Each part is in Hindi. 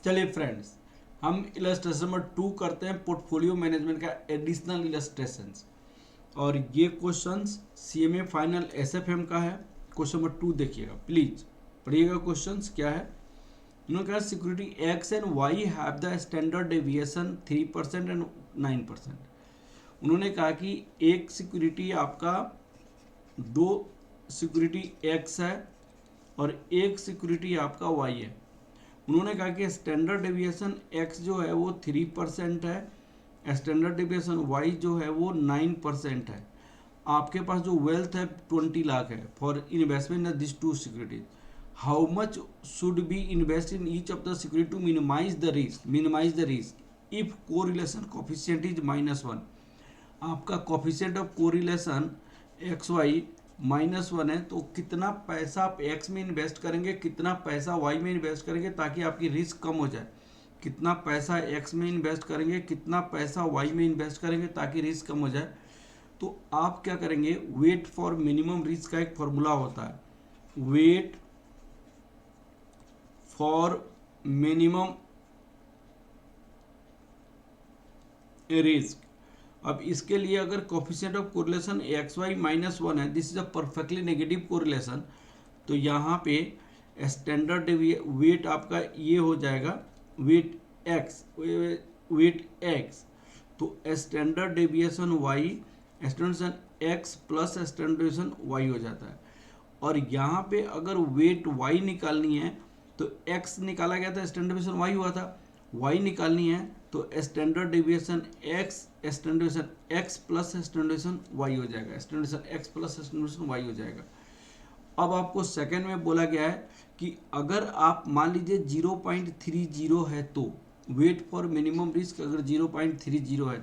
चलिए फ्रेंड्स, हम इलस्ट्रेशन नंबर 2 करते हैं, पोर्टफोलियो मैनेजमेंट का एडिशनल इलस्ट्रेशंस। और ये क्वेश्चंस सीएमए फाइनल एसएफएम का है। क्वेश्चन नंबर 2 देखिएगा, प्लीज पढ़िएगा। क्वेश्चंस क्या है? उन्होंने कहा security x and why have the standard deviation 3% and 9%। उन्होंने कहा कि एक सिक्योरिटी आपका, दो सिक्योरिटी एक्स है और एक सिक्योरिटी आपका वाई है। उन्होंने कहा कि स्टैंडर्ड डेविएशन एक्स जो है वो 3% है, स्टैंडर्ड डेविएशन वाई जो है वो 9% है। आपके पास जो वेल्थ है 20 लाख है for investment in this two securities. How much should be invest in each of the security to minimise the risk if correlation coefficient is -1। आपका coefficient of correlation x y -1 है, तो कितना पैसा आप एक्स में इन्वेस्ट करेंगे, कितना पैसा वाई में इन्वेस्ट करेंगे ताकि आपकी रिस्क कम हो जाए। कितना पैसा एक्स में इन्वेस्ट करेंगे, कितना पैसा वाई में इन्वेस्ट करेंगे ताकि रिस्क कम हो जाए। तो आप क्या करेंगे, वेट फॉर मिनिमम रिस्क का एक फॉर्मूला होता है, वेट फॉर मिनिमम रिस्क। अब इसके लिए अगर coefficient of correlation x y -1 है, this is a perfectly negative correlation, तो यहाँ पे स्टैंडर्ड वेट आपका ये हो जाएगा वेट एक्स। तो standard deviation y, standard x plus standard deviation y हो जाता है। और यहाँ पे अगर वेट वाई निकालनी है तो एक्स निकाला गया था, स्टैंडर्ड डेविएशन वाई हुआ था, वाई निकालनी है तो standard deviation x, standard deviation x plus standard deviation y हो जाएगा, standard deviation x plus standard deviation y हो जाएगा। अब आपको सेकंड में बोला गया है कि अगर आप मान लीजिए 0.30 है, तो वेट फॉर मिनिमम रिस्क अगर 0.30 है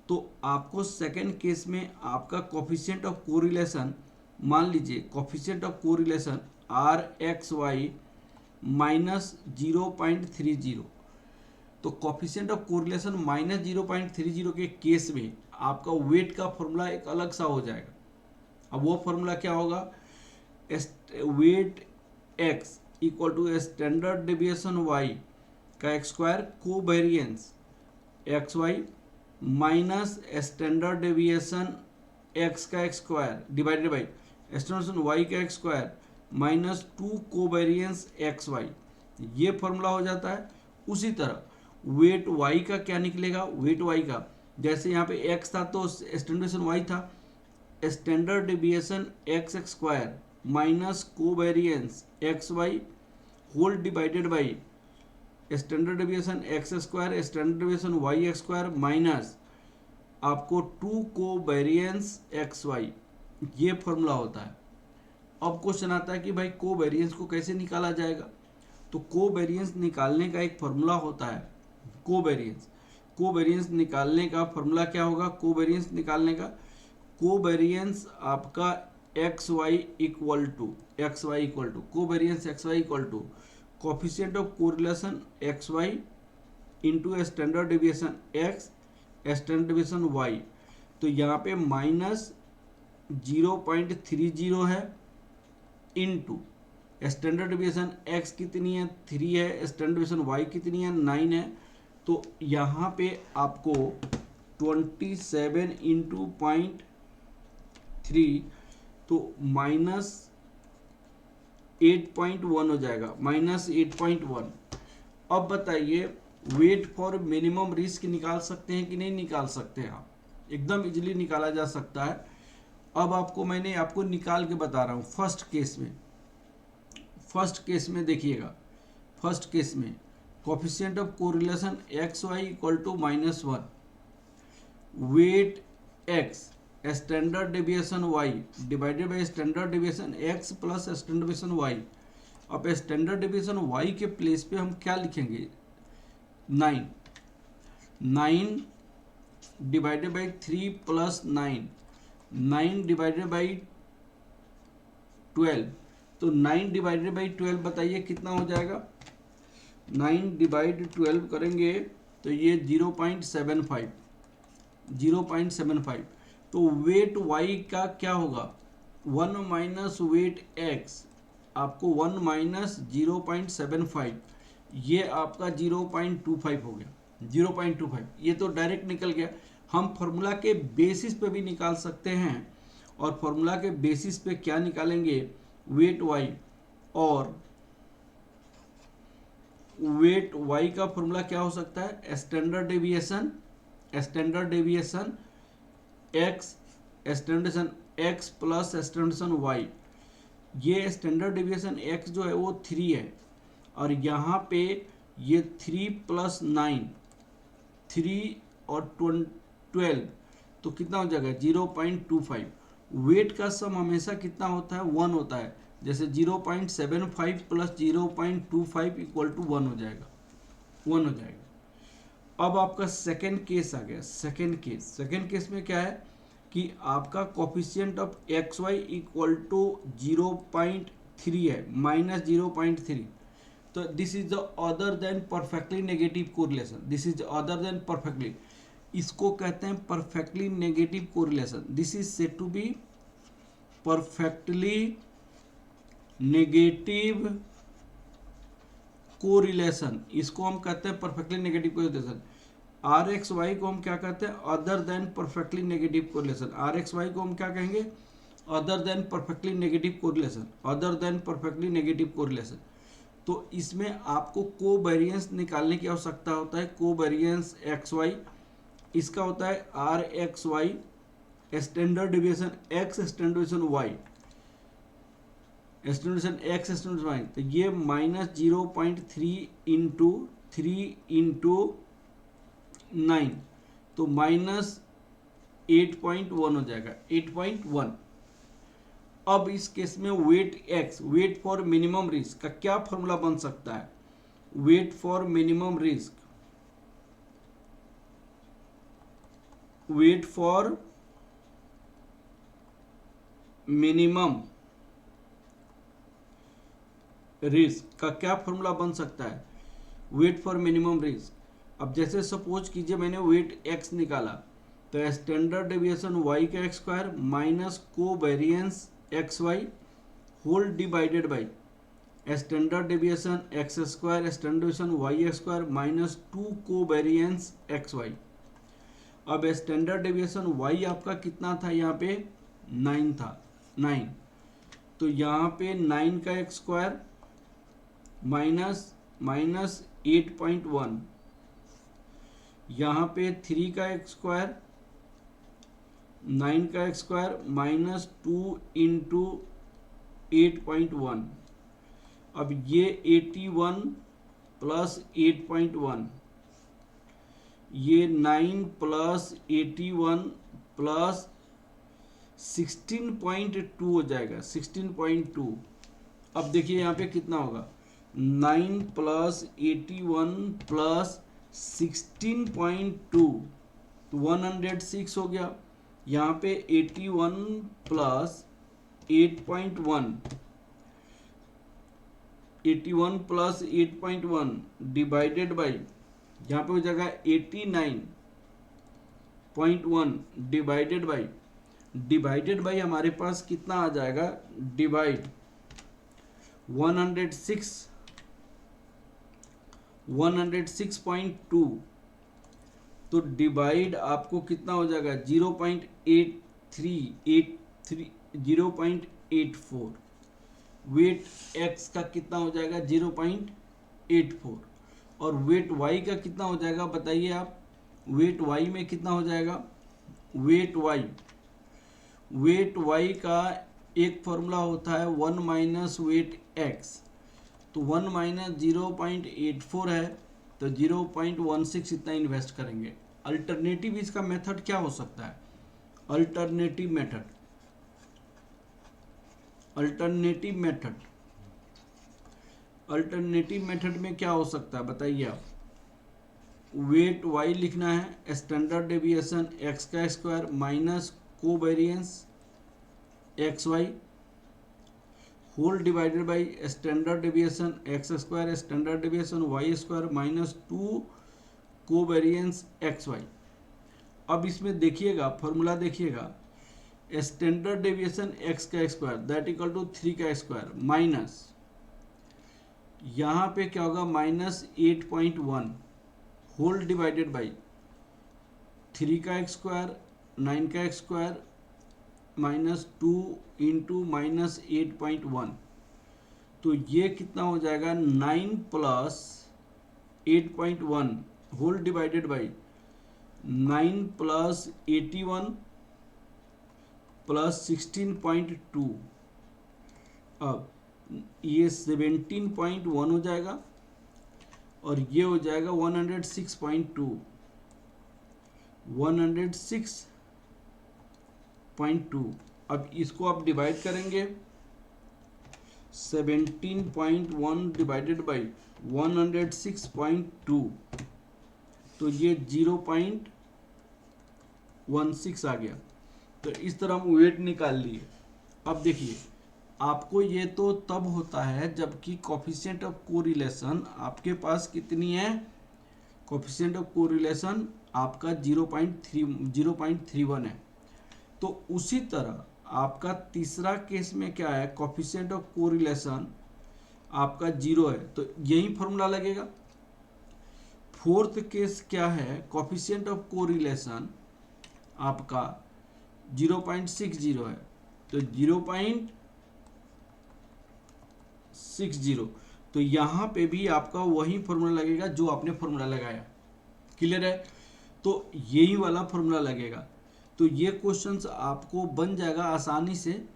तो आपको सेकंड केस में आपका कोफिशिएंट ऑफ कोरिलेशन, मान लीजिए coefficient of correlation r x y -0.30, तो कोफिशिएंट ऑफ कोरिलेशन -0.30 के केस में आपका वेट का फॉर्मूला एक अलग सा हो जाएगा। अब वो फॉर्मूला क्या होगा, weight x equal to standard deviation y का x square covariance x y minus standard deviation x का x square divided by standard y का x square -2 covariance x y. ये फॉर्मूला हो जाता है। उसी तरह वेट वाई का क्या निकलेगा, वेट वाई का जैसे यहाँ पे एक्स था तो स्टैंडर्ड डेविएशन वाई था, standard deviation x square minus covariance x y whole divided by standard deviation x square standard deviation y x square minus आपको 2 कोवेरिएंस एक्स वाई। ये फॉर्मूला होता है। अब क्वेश्चन आता है कि भाई कोवेरिएंस को कैसे निकाला जाएगा, तो कोवेरिएंस निकालने का एक फॉर्मूला होता है। कोवेरिएंस निकालने का फॉर्मूला क्या होगा, कोवेरिएंस निकालने का, कोवेरिएंस आपका x y equal to covariance x y equal to coefficient of correlation x y into standard deviation x standard deviation y. तो यहाँ पे -0.30 है इंटू स्टैंडर्ड डेविएशन एक्स कितनी है 3 है, स्टैंडर्ड डेविएशन वाई कितनी है 9 है। तो यहाँ पे आपको 27 इंटू 0.3 तो -8.1 हो जाएगा, -8.1। अब बताइए वेट फॉर मिनिमम रिस्क निकाल सकते हैं कि नहीं निकाल सकते हैं आप, एकदम इजीली निकाला जा सकता है। अब मैंने आपको निकाल के बता रहा हूँ। फर्स्ट केस में देखिएगा, फर्स्ट केस में coefficient of correlation x y equal to -1, weight x standard deviation y divided by standard deviation x plus standard deviation y. अब स्टैंडर्ड डेविएशन वाई के प्लेस पे हम क्या लिखेंगे, 9 divided by 3 plus 9 divided by 12। तो 9 डिवाइडेड बाई 12 बताइए कितना हो जाएगा, 9 डिवाइड 12 करेंगे तो ये 0.75। तो वेट वाई का क्या होगा, 1 माइनस वेट एक्स आपको 1 माइनस 0.75 ये आपका 0.25 हो गया, 0.25, ये तो डायरेक्ट निकल गया। हम फॉर्मूला के बेसिस पे भी निकाल सकते हैं, और फॉर्मूला के बेसिस पे क्या निकालेंगे, वेट वाई, और वेट वाई का फॉर्मूला क्या हो सकता है, standard deviation, standard deviation x, standard x plus standard y. ये स्टैंडर्ड डेविएशन एक्स जो है वो 3 है, और यहाँ पे ये 3 + 9, 3 और 12, तो कितना हो जाएगा 0.25। वेट का सम हमेशा कितना होता है, 1 होता है, जैसे 0.75 + 0.25 = 1 हो जाएगा, 1 हो जाएगा। अब आपका सेकेंड केस आ गया। सेकेंड केस में क्या है कि आपका coefficient of x y equal to 0.3 है, -0.3। तो this is the other than perfectly negative correlation, this is other than perfectly, इसको कहते हैं perfectly negative correlation. This is said to be perfectly negative correlation, इसको हम कहते हैं perfectly negative correlation. R x y को हम क्या कहते हैं, other than perfectly negative correlation. R x y को हम क्या कहेंगे, other than perfectly negative correlation, other than perfectly negative correlation. तो इसमें आपको कोवेरिएंस निकालने की आवश्यकता होता है, कोवेरिएंस एक्स वाई, इसका होता है r x y standard deviation x standard deviation y, standard x standard y, तो ये -0.3 इंटू 3 इंटू 9, तो -8.1 हो जाएगा, 8.1। अब इस केस में weight x, weight for minimum risk का क्या फॉर्मूला बन सकता है, weight for minimum risk, weight for minimum risk का क्या फॉर्मूला बन सकता है, वेट फॉर मिनिमम रिस्क। अब जैसे सपोज कीजिए मैंने वेट एक्स निकाला, तो स्टैंडर्ड डेविएशन वाई का square minus covariance x y whole divided by standard deviation x square standard deviation y square minus 2 covariance x y. अब स्टैंडर्ड डेविएशन वाई आपका कितना था, यहाँ पे 9 था, 9, तो यहाँ पे 9 का स्क्वायर माइनस 8.1, यहाँ पे 3 का स्क्वायर, 9 का स्क्वायर -2 इंटू 8.1। अब ये 81 + 8.1, ये 9 + 81 + 16.2 हो जाएगा, 16.2। अब देखिए यहाँ पे कितना होगा, 9 + 81 + 16.2, तो 106 हो गया। यहाँ पे 81 + 8.1, 81 + 8.1 डिवाइडेड बाई, यहाँ पे हो जाएगा 89.1 डिवाइडेड बाई हमारे पास कितना आ जाएगा, डिवाइड 106.2, तो डिवाइड आपको कितना हो जाएगा 0.84। वेट एक्स का कितना हो जाएगा 0.84, और वेट वाई का कितना हो जाएगा बताइए आप, वेट वाई में कितना हो जाएगा, वेट वाई का एक फॉर्मूला होता है 1 माइनस वेट एक्स, तो 1 - 0.84 है, तो 0.16 इतना इन्वेस्ट करेंगे। अल्टरनेटिव इसका मेथड क्या हो सकता है, अल्टरनेटिव मेथड में क्या हो सकता है बताइए आप, वेट वाई लिखना है, स्टैंडर्ड डेविएशन एक्स का square minus covariance x y whole divided by standard deviation x square standard deviation y square -2 covariance x y. अब इसमें देखिएगा फॉर्मूला देखिएगा, स्टैंडर्ड डेविएशन एक्स का स्क्वायर दैट इक्वल टू 3 का स्क्वायर माइनस यहाँ पे क्या होगा -8.1 होल डिवाइडेड बाई 3 का एक्स स्क्वायर 9 का एक्स स्क्वायर -2 इंटू -8.1, तो ये कितना हो जाएगा 9 plus 8.1 whole divided by 9 plus 81 plus 16.2। अब ये 17.1 हो जाएगा और ये हो जाएगा 106.2 106.2। अब इसको आप डिवाइड करेंगे 17.1 डिवाइडेड बाई 106.2, तो ये 0.16 आ गया। तो इस तरह हम वेट निकाल लिए। अब देखिए आपको ये तो तब होता है जबकि कोफिशिएंट ऑफ कोरिलेशन आपके पास कितनी है, कोफिशिएंट ऑफ कोरिलेशन आपका 0.31 है। तो उसी तरह आपका तीसरा केस में क्या है, कोफिशिएंट ऑफ कोरिलेशन आपका 0 है, तो यही फॉर्मूला लगेगा। फोर्थ केस क्या है, कोफिशिएंट ऑफ कोरिलेशन आपका 0.60 है, तो 0.60, तो यहाँ पे भी आपका वही फॉर्मूला लगेगा जो आपने फॉर्मूला लगाया। क्लियर है? तो यही वाला फॉर्मूला लगेगा। तो ये क्वेश्चंस आपको बन जाएगा आसानी से।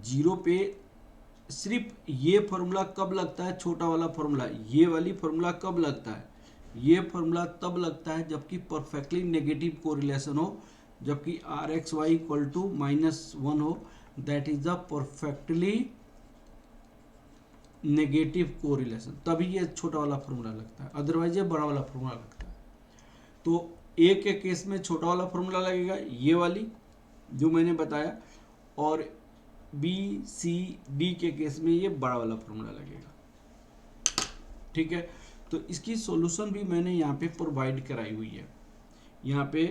जीरो पे सिर्फ ये फॉर्मूला कब लगता है, छोटा वाला फॉर्मूला, ये वाली फॉर्मूला कब लगता है, ये फॉर्मूला तब लगता है जबकि परफेक्टली नेगेटिव कोरिलेशन हो, जबकि RxY इक्वल टू -1 हो, that is the perfectly negative correlation, तभी ये छोटा वाला फॉर्मूला लगता है, अदरवाइज ये बड़ा वाला फॉर्मूला लगता है। तो ए के केस में छोटा वाला फॉर्मूला लगेगा, ये वाली जो मैंने बताया, और बी सी डी के केस में ये बड़ा वाला फॉर्मूला लगेगा। ठीक है, तो इसकी सॉल्यूशन भी मैंने यहाँ पे प्रोवाइड कराई हुई है। यहाँ पे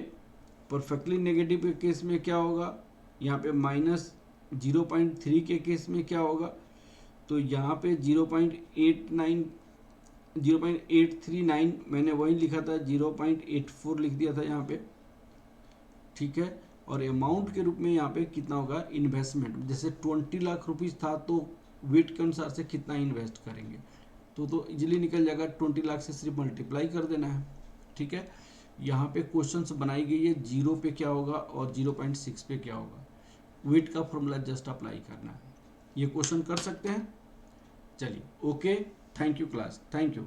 परफेक्टली नेगेटिव के केस में क्या होगा, यहाँ पे -0.3 के केस में क्या होगा, तो यहाँ पे 0.839 मैंने वही लिखा था, 0.84 लिख दिया था यहाँ पे। ठीक है, और अमाउंट के रूप में यहाँ पे कितना होगा, इन्वेस्टमेंट, जैसे 20 लाख रुपीस था तो वेट के अनुसार से कितना इन्वेस्ट करेंगे, तो इजीली निकल जाएगा। 20 लाख से सिर्फ मल्टीप्लाई कर देना है। ठीक है, यहाँ पे क्वेश्चंस बनाई गई है, 0 पे क्या होगा और 0.6 पे क्या होगा, वेट का फॉर्मूला जस्ट अप्लाई करना है। ये क्वेश्चन कर सकते हैं। चलिए, okay, thank you class, thank you.